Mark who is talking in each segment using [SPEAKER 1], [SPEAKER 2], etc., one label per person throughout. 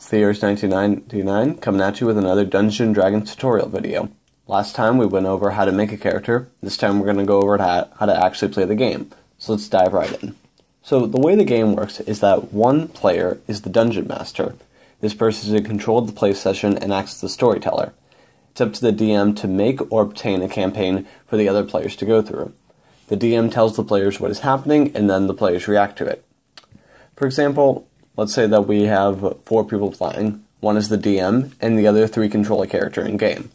[SPEAKER 1] Theors1999 coming at you with another Dungeons & Dragons tutorial video. Last time we went over how to make a character. This time we're going to go over how to actually play the game. So let's dive right in. So the way the game works is that one player is the Dungeon Master. This person is in control of the play session and acts as the storyteller. It's up to the DM to make or obtain a campaign for the other players to go through. The DM tells the players what is happening and then the players react to it. For example, let's say that we have 4 people playing. One is the DM, and the other 3 control a character in-game.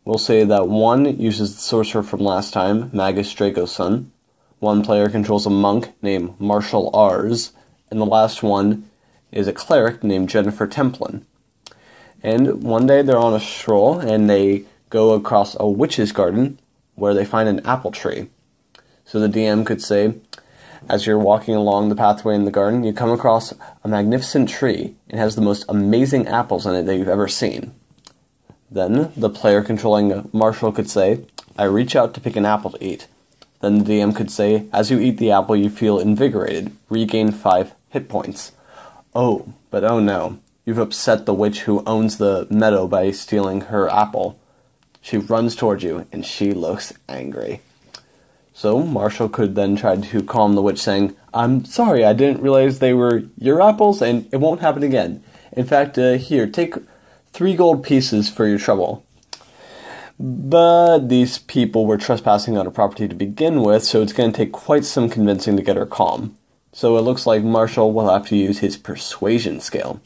[SPEAKER 1] We'll say that one uses the sorcerer from last time, Magus Draco's son. One player controls a monk named Marshall Ars, and the last one is a cleric named Jennifer Templin. And one day they're on a stroll, and they go across a witch's garden where they find an apple tree. So the DM could say, as you're walking along the pathway in the garden, you come across a magnificent tree. It has the most amazing apples in it that you've ever seen. Then, the player controlling Marshall could say, I reach out to pick an apple to eat. Then the DM could say, as you eat the apple, you feel invigorated. Regain 5 hit points. Oh, but oh no. You've upset the witch who owns the meadow by stealing her apple. She runs towards you, and she looks angry. So, Marshall could then try to calm the witch, saying, I'm sorry, I didn't realize they were your apples, and it won't happen again. In fact, here, take 3 gold pieces for your trouble. But these people were trespassing on a property to begin with, so it's going to take quite some convincing to get her calm. So it looks like Marshall will have to use his persuasion skill.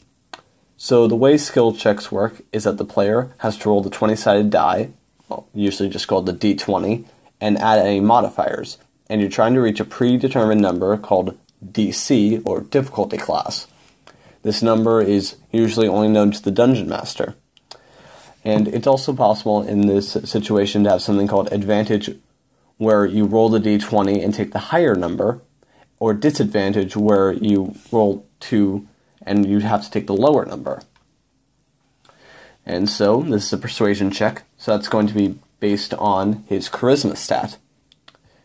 [SPEAKER 1] So the way skill checks work is that the player has to roll the 20-sided die, usually just called the D20, and add any modifiers, and you're trying to reach a predetermined number called DC, or difficulty class. This number is usually only known to the Dungeon Master. And it's also possible in this situation to have something called advantage, where you roll the D20 and take the higher number, or disadvantage, where you roll 2 and you have to take the lower number. And so, this is a persuasion check, so that's going to be based on his charisma stat.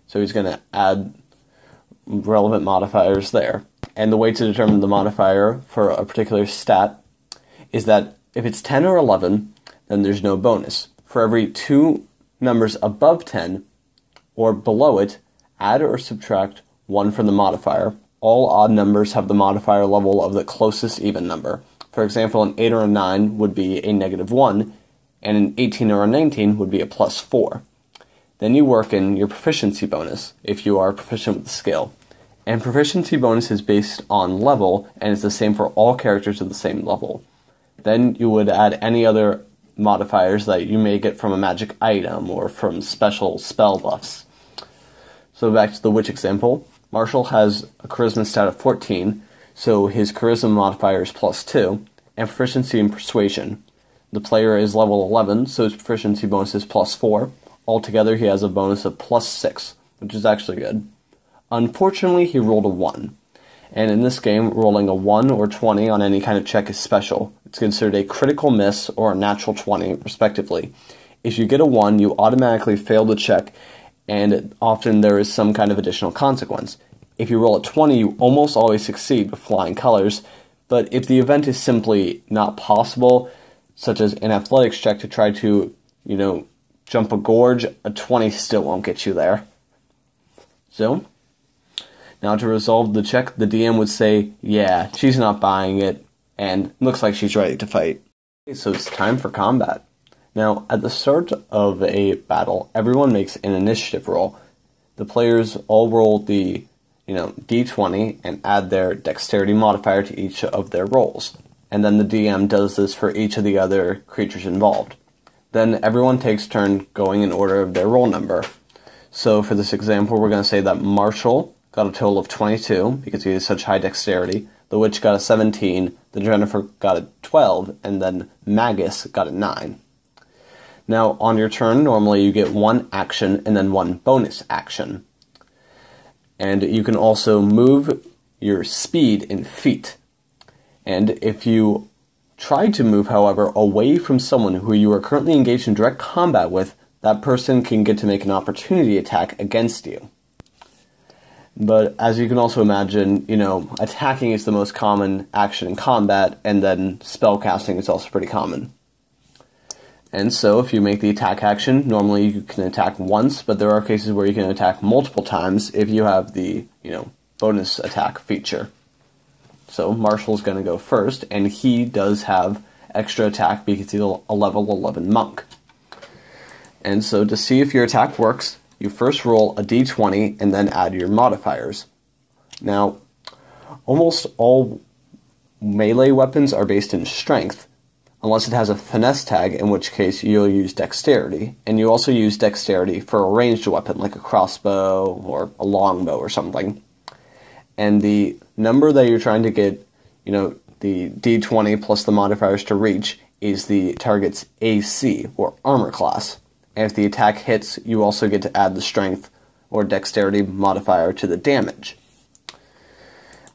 [SPEAKER 1] So he's going to add relevant modifiers there. And the way to determine the modifier for a particular stat is that if it's 10 or 11, then there's no bonus. For every 2 numbers above 10 or below it, add or subtract 1 from the modifier. All odd numbers have the modifier level of the closest even number. For example, an 8 or a 9 would be a -1, and an 18 or a 19 would be a +4. Then you work in your proficiency bonus, if you are proficient with the skill. And proficiency bonus is based on level, and is the same for all characters of the same level. Then you would add any other modifiers that you may get from a magic item, or from special spell buffs. So back to the witch example, Marshall has a charisma stat of 14, so his charisma modifier is +2, and proficiency in persuasion. The player is level 11, so his proficiency bonus is +4. Altogether, he has a bonus of +6, which is actually good. Unfortunately, he rolled a 1. And in this game, rolling a 1 or 20 on any kind of check is special. It's considered a critical miss or a natural 20, respectively. If you get a 1, you automatically fail the check, and often there is some kind of additional consequence. If you roll a 20, you almost always succeed with flying colors, but if the event is simply not possible, such as an athletics check to try to, jump a gorge, a 20 still won't get you there. So, now to resolve the check, the DM would say, yeah, she's not buying it, and looks like she's ready to fight. Okay, so it's time for combat. Now, at the start of a battle, everyone makes an initiative roll. The players all roll the, D20 and add their dexterity modifier to each of their rolls. And then the DM does this for each of the other creatures involved. Then everyone takes turn going in order of their roll number. So for this example, we're going to say that Marshall got a total of 22, because he has such high dexterity. The witch got a 17, the Jennifer got a 12, and then Magus got a 9. Now, on your turn, normally you get 1 action and then 1 bonus action. And you can also move your speed in feet. And if you try to move, however, away from someone who you are currently engaged in direct combat with, that person can get to make an opportunity attack against you. But as you can also imagine, attacking is the most common action in combat, and then spellcasting is also pretty common. And so if you make the attack action, normally you can attack once, but there are cases where you can attack multiple times if you have the, bonus attack feature. So Marshall's going to go first, and he does have extra attack because he's a level 11 monk. And so to see if your attack works, you first roll a d20 and then add your modifiers. Now, almost all melee weapons are based in strength, unless it has a finesse tag, in which case you'll use dexterity. And you also use dexterity for a ranged weapon, like a crossbow or a longbow or something. And the number that you're trying to get, the d20 plus the modifiers to reach, is the target's AC, or armor class. And if the attack hits, you also get to add the strength or dexterity modifier to the damage.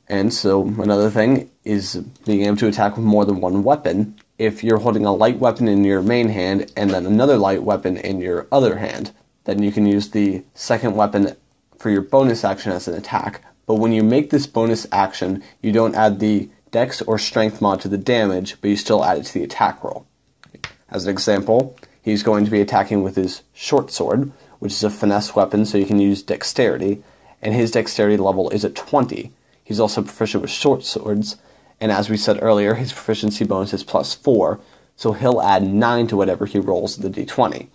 [SPEAKER 1] And so another thing is being able to attack with more than one weapon. If you're holding a light weapon in your main hand and then another light weapon in your other hand, then you can use the second weapon for your bonus action as an attack. But when you make this bonus action, you don't add the dex or strength mod to the damage, but you still add it to the attack roll. As an example, he's going to be attacking with his short sword, which is a finesse weapon, so you can use dexterity, and his dexterity level is at 20. He's also proficient with short swords, and as we said earlier, his proficiency bonus is +4, so he'll add 9 to whatever he rolls the d20.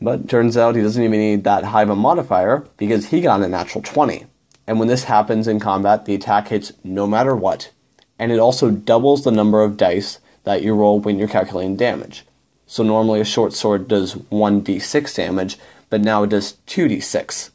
[SPEAKER 1] But turns out he doesn't even need that high of a modifier, because he got a natural 20. And when this happens in combat, the attack hits no matter what, and it also doubles the number of dice that you roll when you're calculating damage. So normally a short sword does 1d6 damage, but now it does 2d6.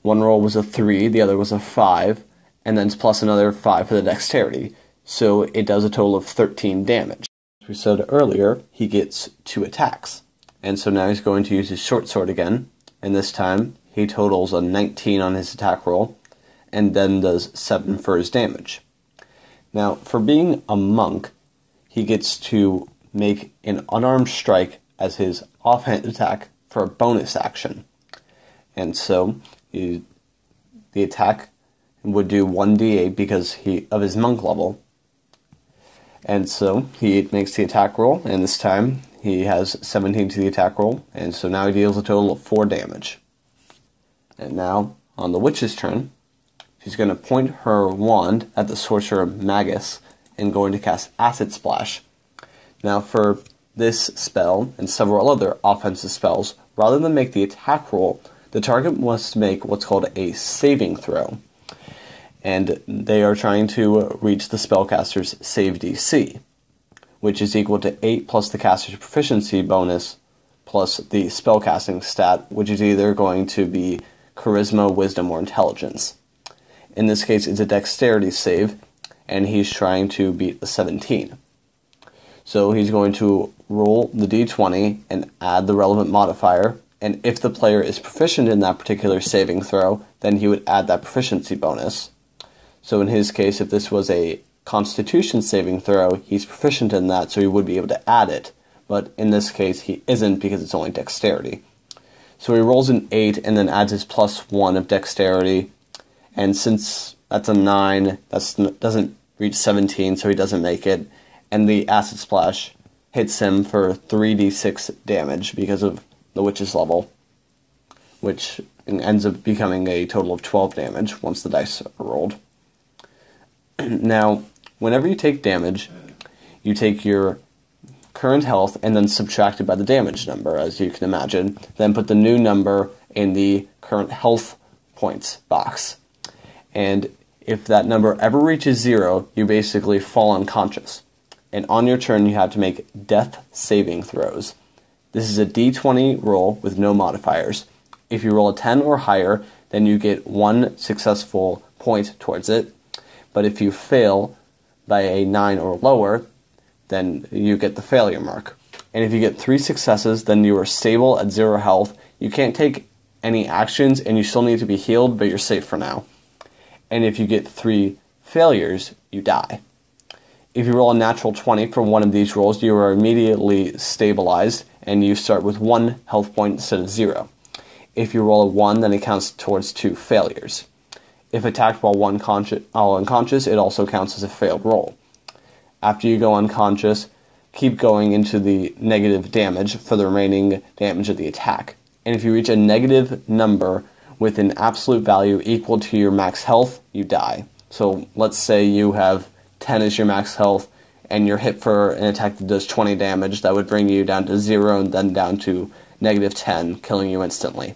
[SPEAKER 1] One roll was a 3, the other was a 5, and then plus another 5 for the dexterity. So it does a total of 13 damage. As we said earlier, he gets 2 attacks. And so now he's going to use his short sword again, and this time he totals a 19 on his attack roll, and then does 7 for his damage. Now, for being a monk, he gets to make an unarmed strike as his offhand attack for a bonus action. And so the attack would do 1d8 because of his monk level. And so he makes the attack roll, and this time he has 17 to the attack roll, and so now he deals a total of 4 damage. And now, on the witch's turn, she's going to point her wand at the sorcerer Magus and going to cast Acid Splash. Now for this spell and several other offensive spells, rather than make the attack roll, the target must make what's called a saving throw. And they are trying to reach the spellcaster's save DC, which is equal to 8 plus the caster's proficiency bonus plus the spellcasting stat, which is either going to be Charisma, Wisdom, or Intelligence. In this case, it's a dexterity save, and he's trying to beat the 17. So he's going to roll the d20 and add the relevant modifier, and if the player is proficient in that particular saving throw, then he would add that proficiency bonus. So in his case, if this was a Constitution saving throw, he's proficient in that, so he would be able to add it. But in this case, he isn't because it's only dexterity. So he rolls an 8 and then adds his +1 of dexterity. And since that's a 9, that doesn't reach 17, so he doesn't make it. And the Acid Splash hits him for 3d6 damage because of the witch's level, which ends up becoming a total of 12 damage once the dice are rolled. Now, whenever you take damage, you take your current health and then subtract it by the damage number, as you can imagine. Then put the new number in the current health points box. And if that number ever reaches 0, you basically fall unconscious. And on your turn, you have to make death saving throws. This is a d20 roll with no modifiers. If you roll a 10 or higher, then you get 1 successful point towards it. But if you fail by a 9 or lower, then you get the failure mark. And if you get 3 successes, then you are stable at 0 health. You can't take any actions, and you still need to be healed, but you're safe for now. And if you get 3 failures, you die. If you roll a natural 20 for one of these rolls, you are immediately stabilized, and you start with 1 health point instead of 0. If you roll a 1, then it counts towards 2 failures. If attacked while unconscious, it also counts as a failed roll. After you go unconscious, keep going into the negative damage for the remaining damage of the attack. And if you reach a negative number with an absolute value equal to your max health, you die. So let's say you have 10 as your max health, and you're hit for an attack that does 20 damage. That would bring you down to 0 and then down to negative 10, killing you instantly.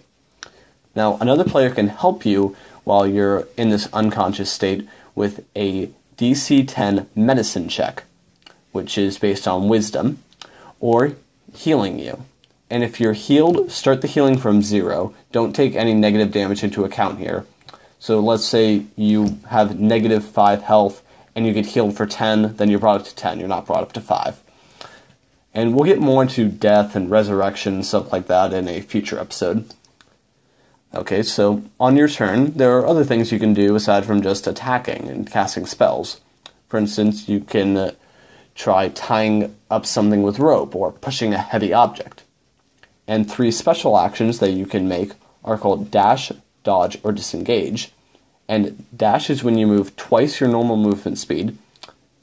[SPEAKER 1] Now, another player can help you while you're in this unconscious state with a DC 10 medicine check, which is based on wisdom, or healing you. And if you're healed, start the healing from 0. Don't take any negative damage into account here. So let's say you have negative 5 health, and you get healed for 10, then you're brought up to 10, you're not brought up to 5. And we'll get more into death and resurrection and stuff like that in a future episode. Okay, so on your turn, there are other things you can do aside from just attacking and casting spells. For instance, you can try tying up something with rope or pushing a heavy object. And 3 special actions that you can make are called dash, dodge, or disengage. And dash is when you move twice your normal movement speed.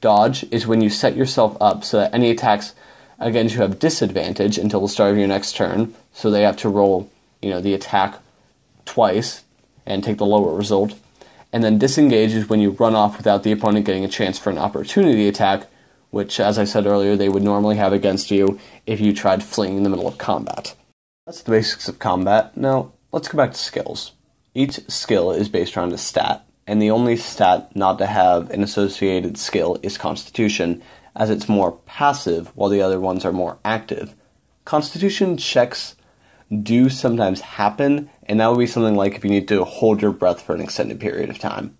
[SPEAKER 1] Dodge is when you set yourself up so that any attacks against you have disadvantage until the start of your next turn, so they have to roll, the attack twice and take the lower result. And then disengage is when you run off without the opponent getting a chance for an opportunity attack, which, as I said earlier, they would normally have against you if you tried fleeing in the middle of combat. That's the basics of combat. Now, let's go back to skills. Each skill is based around a stat, and the only stat not to have an associated skill is Constitution, as it's more passive while the other ones are more active. Constitution checks do sometimes happen, and that would be something like if you need to hold your breath for an extended period of time.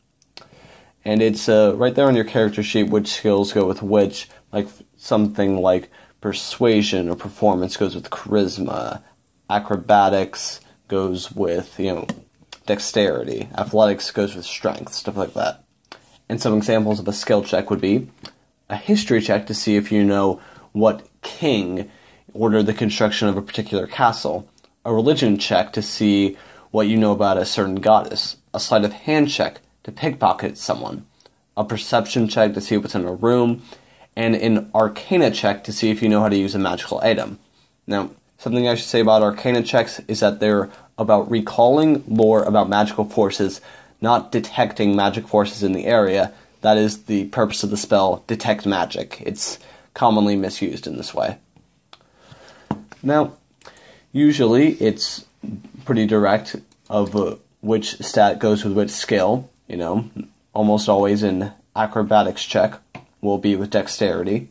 [SPEAKER 1] And it's right there on your character sheet which skills go with which, like something like persuasion or performance goes with charisma, acrobatics goes with, dexterity, athletics goes with strength, stuff like that. And some examples of a skill check would be a history check to see if you know what king ordered the construction of a particular castle, a religion check to see what you know about a certain goddess, a sleight of hand check to pickpocket someone, a perception check to see what's in a room, and an arcana check to see if you know how to use a magical item. Now, something I should say about arcana checks is that they're about recalling lore about magical forces, not detecting magic forces in the area. That is the purpose of the spell, Detect Magic. It's commonly misused in this way. Now, usually it's pretty direct of which stat goes with which skill. Almost always an acrobatics check will be with dexterity.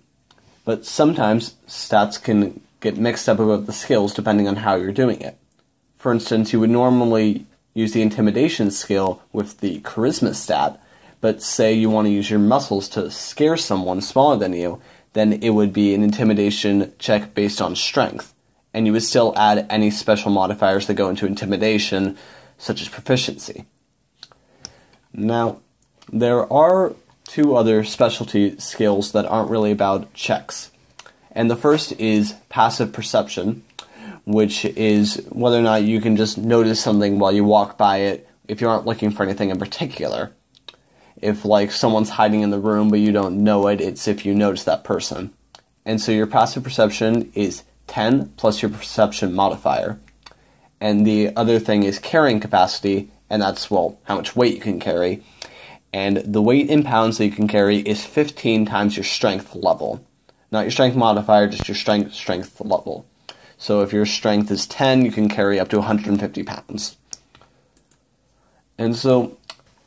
[SPEAKER 1] But sometimes stats can get mixed up about the skills depending on how you're doing it. For instance, you would normally use the intimidation skill with the charisma stat, but say you want to use your muscles to scare someone smaller than you, then it would be an intimidation check based on strength. And you would still add any special modifiers that go into intimidation, such as proficiency. Now, there are 2 other specialty skills that aren't really about checks. And the first is passive perception, which is whether or not you can just notice something while you walk by it if you aren't looking for anything in particular. If, someone's hiding in the room but you don't know it, it's if you notice that person. And so your passive perception is 10 plus your perception modifier. And the other thing is carrying capacity, and that's, how much weight you can carry. And the weight in pounds that you can carry is 15 times your strength level. Not your strength modifier, just your strength level. So if your strength is 10, you can carry up to 150 pounds. And so,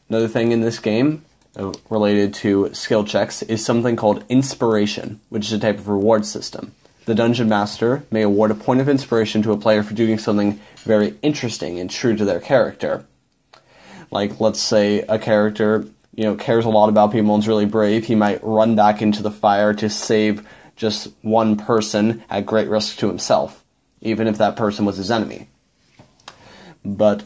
[SPEAKER 1] another thing in this game related to skill checks is something called inspiration, which is a type of reward system. The Dungeon Master may award a point of inspiration to a player for doing something very interesting and true to their character. Like, let's say a character, cares a lot about people and is really brave. He might run back into the fire to save just one person at great risk to himself, even if that person was his enemy. But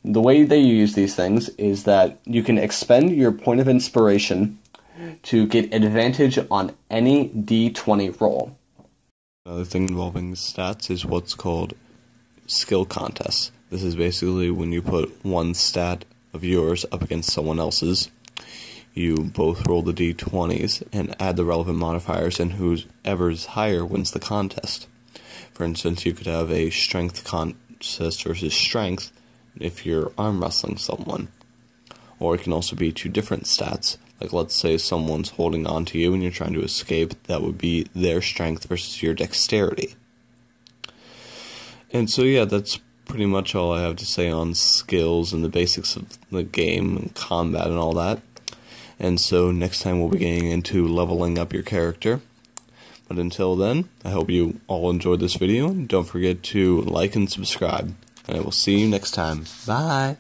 [SPEAKER 1] the way they use these things is that you can expend your point of inspiration to get advantage on any D20 roll. Another thing involving stats is what's called skill contests. This is basically when you put one stat of yours up against someone else's. You both roll the d20s and add the relevant modifiers, and whoever is higher wins the contest. For instance, you could have a strength contest versus strength if you're arm wrestling someone. Or it can also be two different stats. Like, let's say someone's holding on to you and you're trying to escape. That would be their strength versus your dexterity. And so, yeah, that's pretty much all I have to say on skills and the basics of the game and combat and all that. And so next time we'll be getting into leveling up your character. But until then, I hope you all enjoyed this video. Don't forget to like and subscribe. And I will see you next time. Bye!